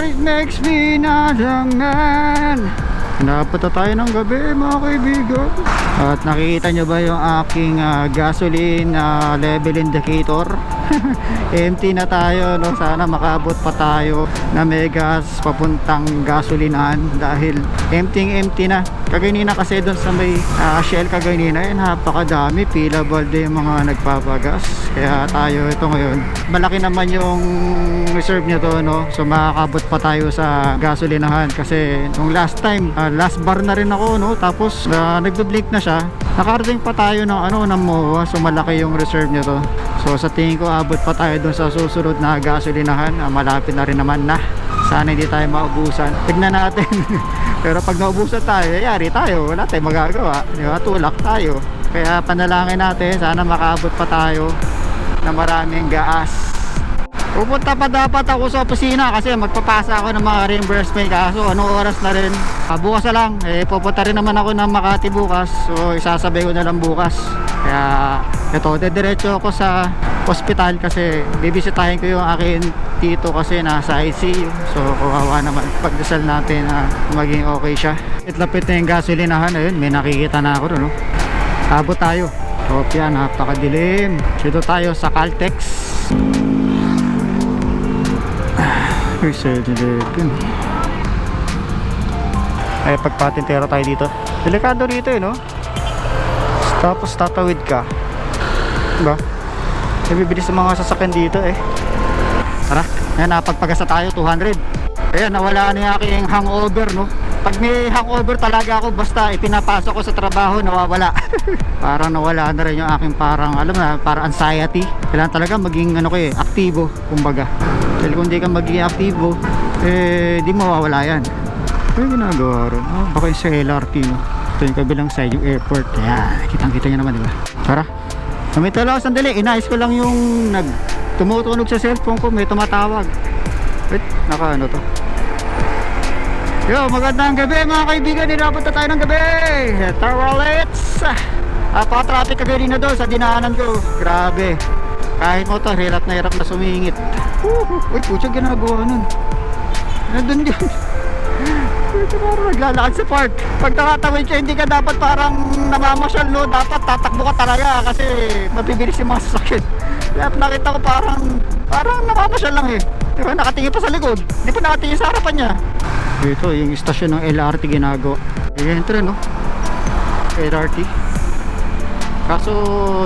light makes me not a man. Napunta tayo ng gabi mga kaibigan. At nakikita nyo ba yung aking gasoline level indicator? Empty na tayo, no? Sana makaabot pa tayo na may gas papuntang gasolinahan dahil empty na. Kaganina kasi doon sa may Shell kaganina, napakadami, pila balde yung mga nagpapagas. Kaya tayo ito ngayon, malaki naman yung reserve nyo to, no? So makakabot pa tayo sa gasolinahan kasi nung last time, last bar na rin ako, no? Tapos nagbe-blink na siya. Nakarating pa tayo ng ng MOA, so malaki yung reserve nyo to. So sa tingin ko abot pa tayo dun sa susunod na gasolinahan. Malapit na rin naman na. Sana hindi tayo maubusan. Tignan natin. Pero pag naubusan tayo, yari tayo, wala tayong magagawa, di ba? Tulak tayo. Kaya panalangin natin, sana makaabot pa tayo na maraming gas. Pupunta pa dapat ako sa opisina kasi magpapasa ako ng mga reimbursement. Kaso anong oras na rin, bukas na lang, pupunta rin naman ako ng Makati bukas. So isasabay ko na lang bukas. Kaya ito, dediretso ako sa hospital kasi bibisitahin ko yung akin tito kasi nasa ICU. So kawawa naman, pagdasal natin na maging okay siya. Lapit na yung gasolinahan, ayun, may nakikita na ako doon, no? Abot tayo. Kopya, napakadilim. Dito tayo sa Caltex. Ay, pagpatintero tayo dito. Delikado rito, no? Tapos tatawid ka, diba? Nabibilis sa mga sasakyan dito, Tara, ayan, napagpagasa tayo, 200. Ayan, nawala na yung aking hangover, no? Pag may hangover talaga ako, basta ipinapasok ko sa trabaho, nawawala. Parang nawala na rin yung aking parang, alam na, parang anxiety. Kailangan talaga maging aktibo, kumbaga. Dahil kung di ka maging aktibo, di mawawala yan. Ano yung ginagawa rin? Baka yung sa LRT, no? Ito yung kabilang side, yung airport. Ayan, kitang-kita nyo naman, diba? Tara. May tala ako sandali, inayos ko lang yung tumutunog sa cellphone ko, may tumatawag. Wait, naka to. Yo, magandang gabi mga kaibigan, nirapunta tayo ng gabi. Tarwalets. Paka-traffic kagani na doon sa dinaanan ko. Grabe. Kahit motor, hirap na sumingit. Uy, pucha, ginagawa nun. Nandun yun. Parang naglalakad sa park. Pag nakatawid ka, hindi ka dapat parang namamasyal, no? Dapat tatakbo ka talaga kasi mabibilis yung mga sasakyan. Kaya nakita ko parang namamasyal lang, diba? Nakatingin pa sa likod, hindi pa nakatingin sa harapan niya. Ito yung istasyon ng LRT ginagawa. I-enter, no? LRT. Kaso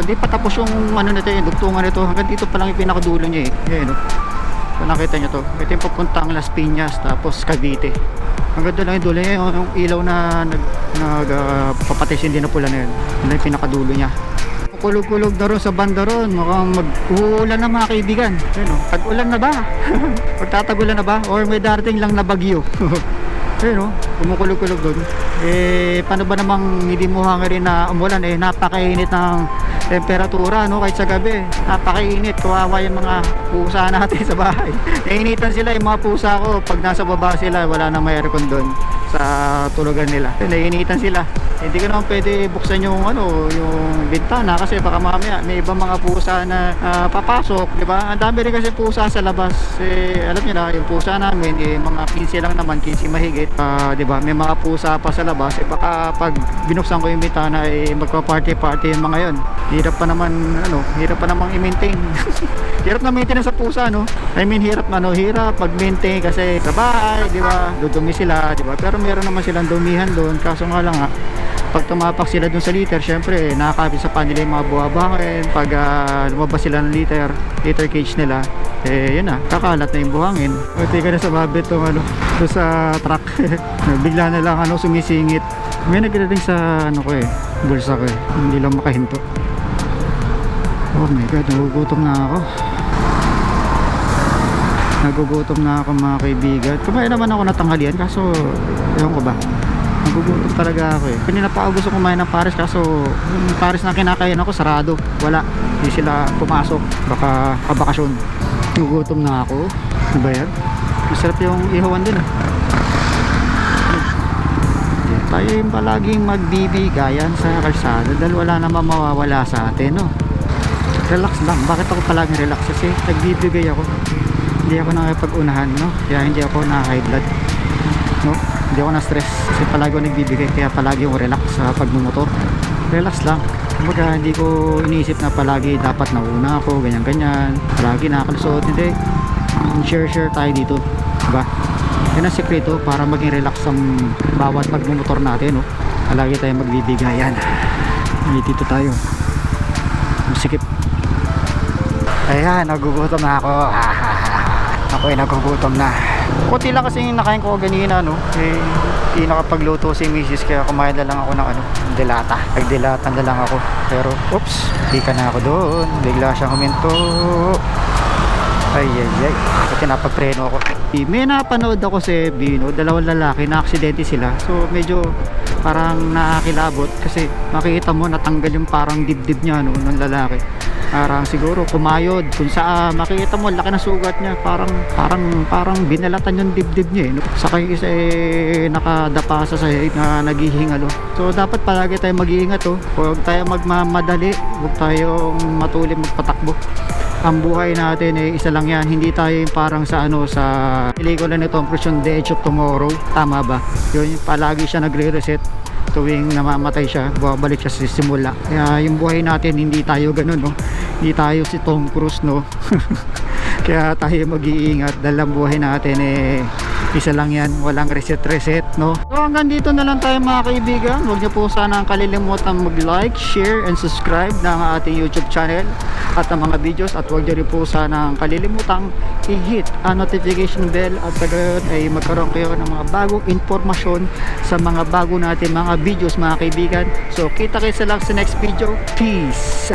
di pa tapos yung nito, yung dugtungan nito. Hanggang dito pa lang yung pinakadulo niya, Ayan, no? So nakita nyo to, ito yung papuntang Las Piñas tapos Cavite. Hanggang doon lang yung dulo niya, yung ilaw na nagpapatis, hindi na pula na yun. Yun yung pinakadulo niya. Kulog-kulog na rin sa banda ron. Mukhang mag-uulan na mga kaibigan. Ayun, tag-ulan na ba? Pagtatagulan na ba? Or may darating lang na bagyo? Ayun, kumukulog-kulog doon. Paano ba namang hindi mo hangarin na umulan? Napakainit ng temperatura, no? Kahit sa gabi, napakainit. Kawawa yung mga pusa natin sa bahay. Nainitan sila yung mga pusa ko. Pag nasa baba sila, wala na may aircon doon sa tulugan nila. Nainitan sila. Hindi ko naman pwede buksan yung yung bintana kasi baka mamaya may ibang mga pusa na papasok, di ba? Ang dami rin kasi pusa sa labas. Alam niyo na, yung pusa namin mga 15 lang naman, 15 mahigit. Di ba? May mga pusa pa sa labas. Baka pag binuksan ko yung bintana magpa-party yung mga yon. Hirap pa naman i-maintain. Hirap na maintenance sa pusa, no? I mean, hirap mag-maintain kasi sa bahay, di ba? Dudumi sila, di ba? Pero meron naman silang dumihan doon. Kaso nga lang pag tumapak sila dun sa liter, syempre nakakapit sa panila yung mga buhabangin. Pag lumabas sila ng liter cage nila, yun na, kakalat na yung buhangin. Buti ka na sa babit doon sa truck. Bigla na lang sumisingit. May nagdating sa bulsa ko, hindi lang makahinto. Oh my god, nagugutom na ako mga kaibigan. Kumain naman ako natanghalian kaso ewan ko ba, nagugutom talaga ako Kanina pa ako gusto kumain ng pares kaso yung pares na kinakain ako sarado, wala, hindi sila pumasok, baka kabakasyon. Nagugutom na ako. Ano ba yan? Masarap yung ihawan din Tayo yung palaging magbibigayan sa kalsada dahil wala naman mawawala sa atin, no? Relax lang. Bakit ako palaging relax? Kasi nagbibigay ako. hindi ako nakipag-unahan, no? Kaya hindi ako na-high blood, no? Hindi ako na-stress kasi palagi ako nagbibigay, kaya palagi yung relax sa pagmumotor. Relax lang. Kumbaga hindi ko iniisip na palagi dapat nauna ako, ganyan-ganyan, palagi nakakalusot. Hindi, share tayo dito, diba? Yan ang sekreto para maging relax ang bawat pagmumotor natin, no? Palagi tayo magbibigayan. Dito tayo, masikip. Ayan, nagugutom na ako. Ako ay nagugutom na. Kunti lang kasi yung nakain ko ganina, no? Eh, hindi nakapagluto si misis, kaya kumain na lang ako ng delata. Nagdelata na lang ako. Pero, oops, di ka na ako doon. Bigla siyang huminto. Ay. Kasi napagpreno ako. May napanood ako sa FB, no? Dalawang lalaki, na-aksidente sila. So, medyo parang nakakilabot kasi makikita mo natanggal yung parang dibdib niya, no, ng lalaki. Parang siguro kumayod kung saan, makikita mo laki na sugat niya, parang binalatan yung dibdib niya, no? Saka yung isa nakadapa sa sahig na naghihingalo. So dapat palagi tayo mag-iingat, oh. Huwag tayo magmamadali, huwag tayong matuloy magpatakbo. Ang buhay natin isa lang yan, hindi tayo parang sa sa pelikula na Tom Cruise, The Edge of Tomorrow, tama ba? Yun, palagi siya nagre-reset tuwing namamatay siya, babalik siya sa simula. Kaya yung buhay natin hindi tayo ganun, no? Hindi tayo si Tom Cruise, no? Kaya tayo mag-iingat dahil ang buhay natin isa lang yan, walang reset, no? So hanggang dito na lang tayo mga kaibigan. Huwag niyo po sana kalilimutan mag-like, share, and subscribe ng ating YouTube channel at ang mga videos, at huwag niyo rin po sana kalilimutan i-hit ang notification bell at tagayon ay magkaroon kayo ng mga bagong informasyon sa mga bago natin mga videos mga kaibigan. So kita kayo sa next video. Peace!